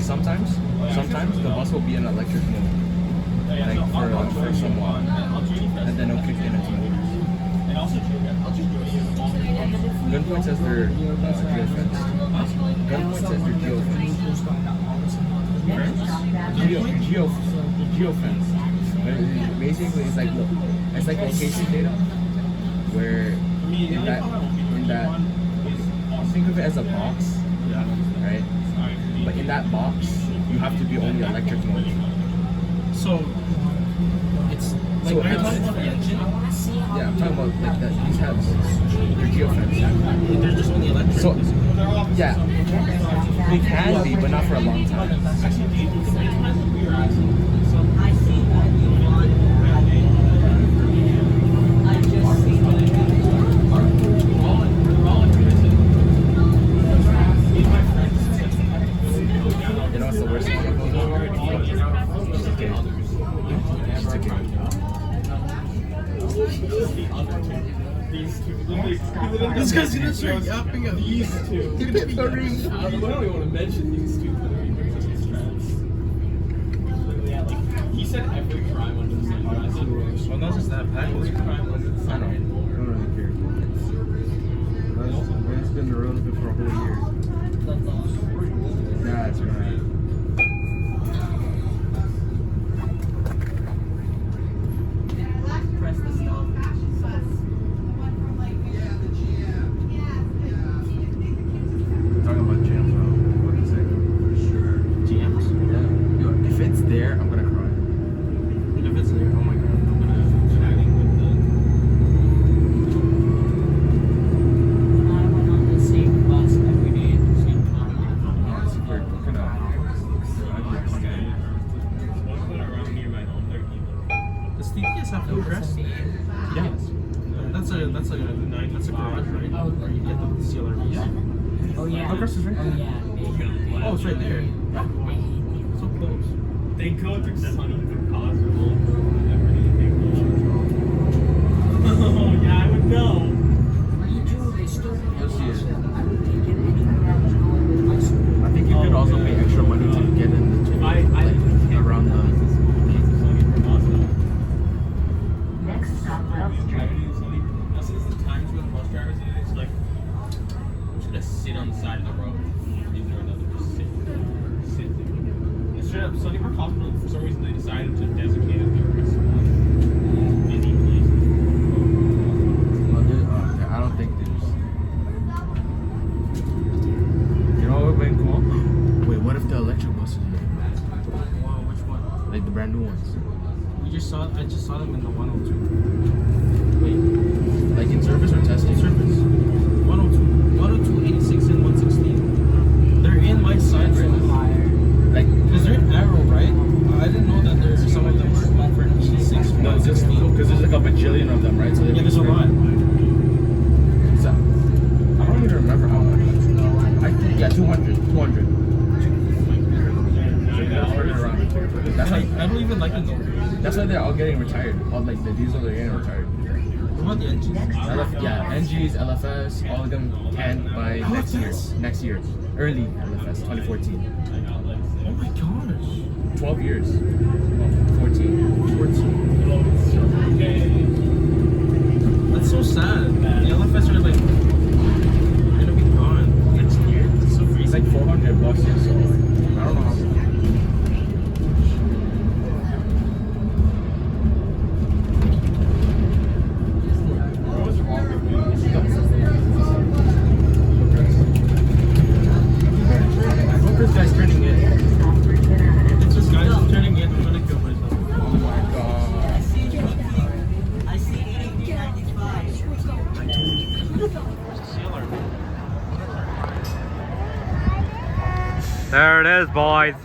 sometimes the bus will be in electric mode, like for some while, and then it'll kick in its motors. Gunpoint says they're geofenced. Gunpoint says they're geofenced. Geofenced. Basically, it's like location data, where in that think of it as a box, right? But in that box, you have to be only electric mode. So it's like so talking about the engine. Yeah, I'm talking about like that. These tabs, they're geofenced. They're just only electric. So yeah, they can be, but not for a long time. This guy's gonna start yapping at these two. I don't even want to mention these two. He said every crime under the sun. I said, well, not just that, Pat was crime under the sun. I don't really care. It's been irrelevant for a whole year. That's right. Does TTS have Hillcrest? Yeah. That's a garage, right? Where you get the CLRVs. Oh yeah. Hillcrest is right there. Oh yeah. Oh, it's right there. So close. they go through sunny through possible. Oh, yeah, I would know. I think you could also pay extra money to get in the around the Next stop, Love Street. Since the times when bus drivers it's like I'm just gonna sit on the side of the road. These are another just sit there. Straight up, Sunnybrook Hospital, for some reason they decided to designate it their restaurant. Busy place. I don't think there's. You know what would have been cool? Wait, what if the electric buses are here? Wow, which one? Like the brand new ones? I just saw them in the 102. Wait, Like in service or testing? service. 102, 86, and 116. They're in my side right now. Like, Because they're in Arrow, right? I didn't know that there's some of them were offered 86. no, just because there's like a bajillion of them, right? So Yeah, there's a lot. So, I don't even remember how much. I think, yeah, 200. 200. That's why, I don't even like the number. that's why they're all getting retired. All like the diesel, they're getting retired. What about the engines? Yeah, NGs, LFS, all of them can by next year. Next year. Early LFS, 2014. Oh my gosh. 12 years. Well, 14. 14. That's so sad. The LFS are like gonna be gone next year. It's so crazy. It's like $400 or so. I don't know how. I hope this guy's turning in. If this guy's turning in, I'm gonna kill myself. Oh my god. I see 1895. There it is, boys.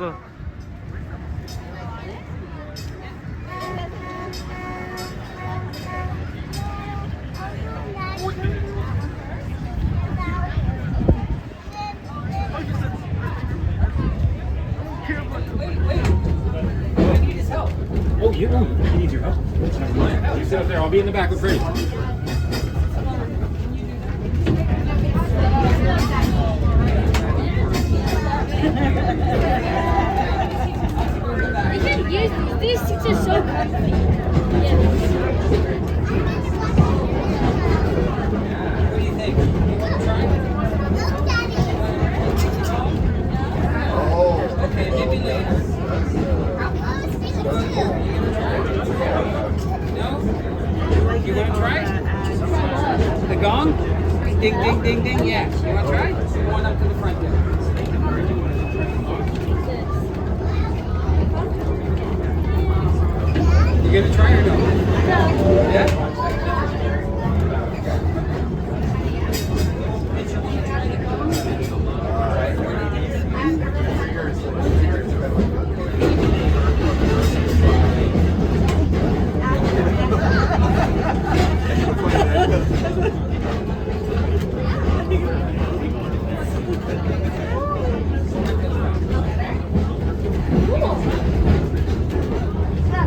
Oh, you need your help. Never mind. You sit up there. I'll be in the back with Freddie. these seats are so comfy. Yeah. What do you think? You want to try? Okay, maybe later. No? You want to try? The gong? Ding, ding, ding, ding. Yeah. You want to try? We're going up to the front there. You gonna try or no? Yeah?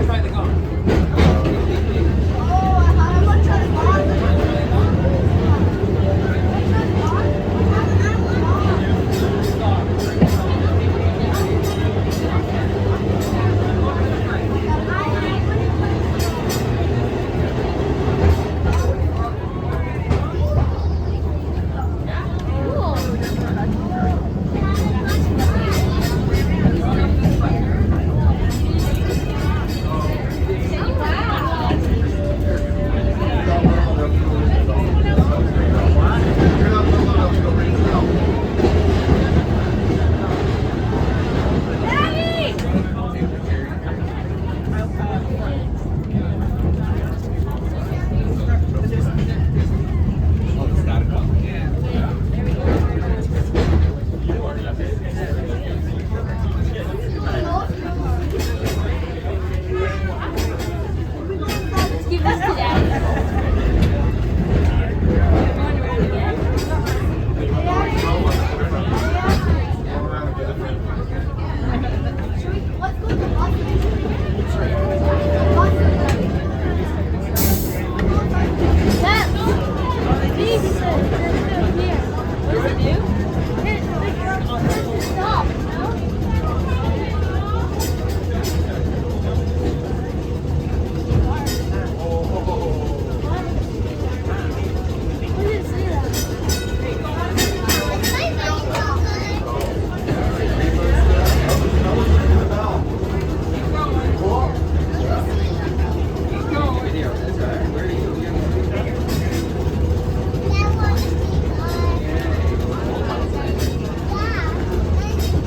Try the gong. Let's give this to Daddy. Going around again. Dad, these are still here. What does it do? Stop. What does it say that?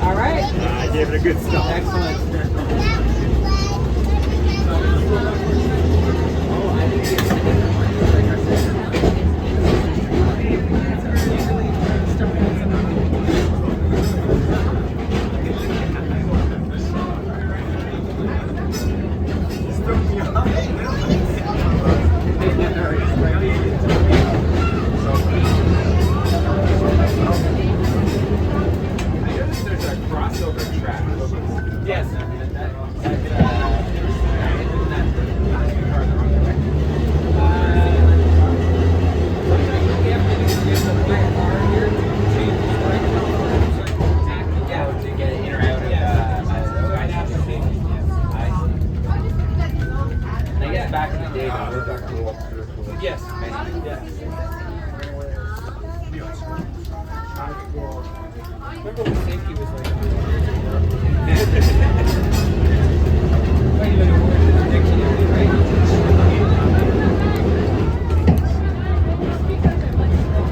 All right. I gave it a good stop. Excellent. There's a crossover track. Yes. Back in the day, that was our cool. Yes. Remember when safety was like? Wait a minute, we're in the dictionary, right?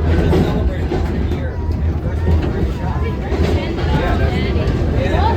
We're just celebrating 100 year anniversary of Harvey Shops, right? Yeah,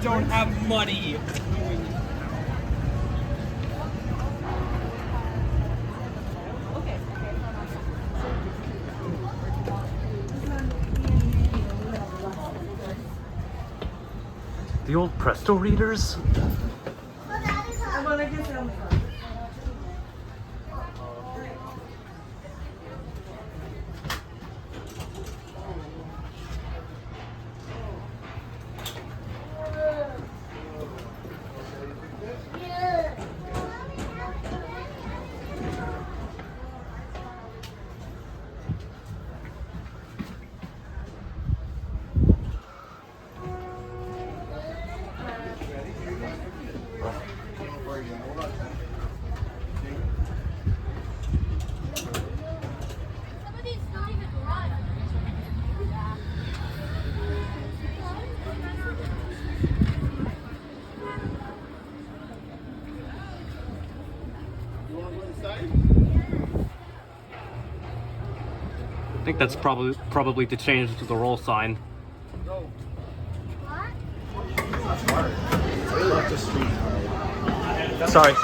You don't have money. The old Presto readers? I think that's probably to change to the roll sign. Sorry.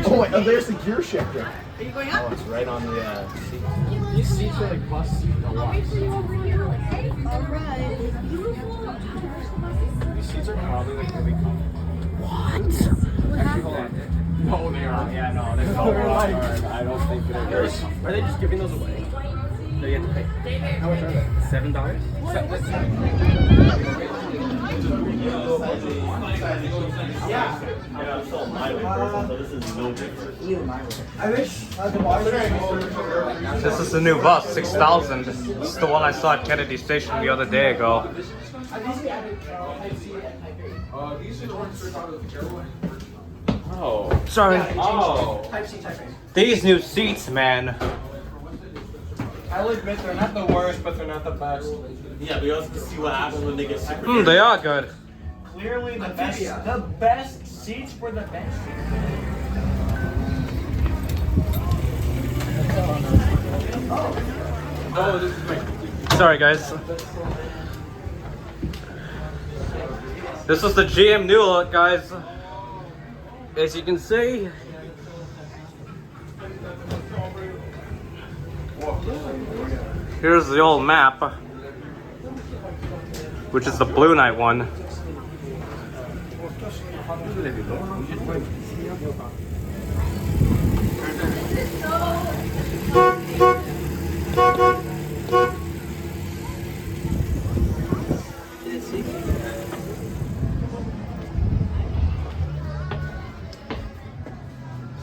Oh, wait, there's the gear shifter. Are you going up? Oh, it's right on the seat. These seats are like bus seat a lot. These seats are probably like really comfortable. What? Actually, hold on. No, they are. Yeah, no, they're not. I don't think they're very comfortable. Are they just giving those away? That you have to pay? How much are they? $7? Yeah. This is the new bus, 6000. This is the one I saw at Kennedy Station the other day ago. Oh. Sorry. Oh. These new seats, man. I'll admit they're not the worst, but they're not the best. Yeah, we also see what happens when they get super. They are good. Clearly the best. The best seats for the best. Oh, this is my. Sorry, guys. This is the GM new look, guys. As you can see. Here's the old map, which is the Blue Knight one.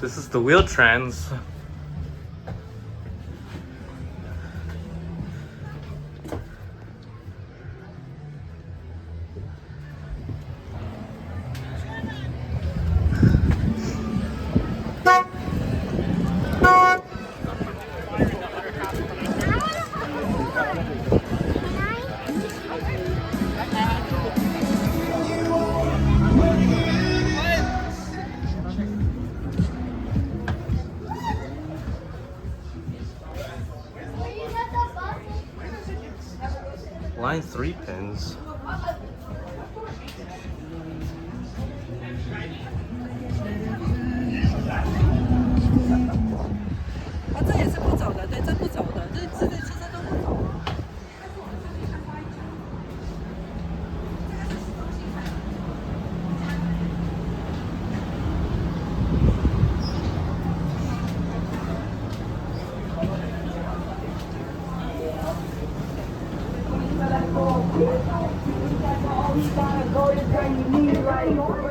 This is the wheel trans. Line 3 pins.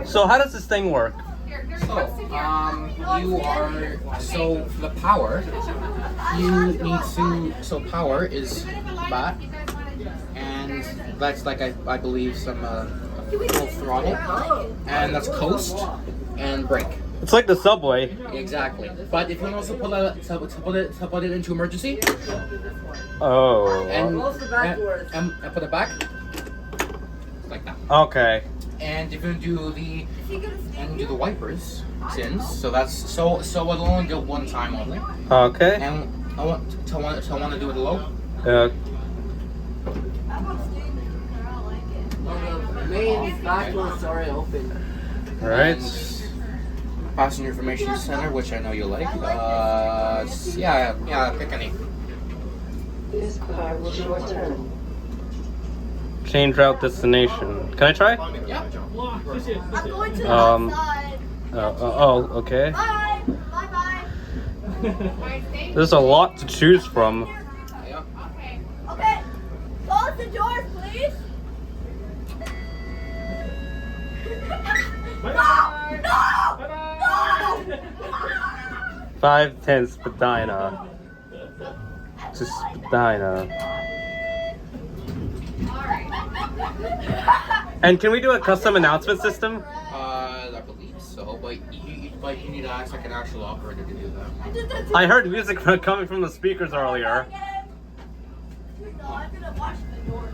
So how does this thing work? So the power, you need to, so power is that, and that's like, I believe some full throttle, and that's coast and brake. It's like the subway. Exactly. But if you want to also put it into emergency, Oh. and put it back, like that. Okay. And if you do the wipers, so that's so it'll only go one time only. Okay. And I want to do it low. The main back doors are open. Right. Passenger information center, which I know you like. Yeah, pick any. This car will short turn. Change route destination. Can I try? Yeah. I'm going to the outside. Okay. Bye. Bye. There's a lot to choose from. Yeah. Okay. Close the doors, please. No! 510 Spadina. To Spadina. And can we do a custom announcement system? I believe so, but you need to ask like an actual operator to do that. I heard music coming from the speakers earlier. No, I'm gonna watch the door.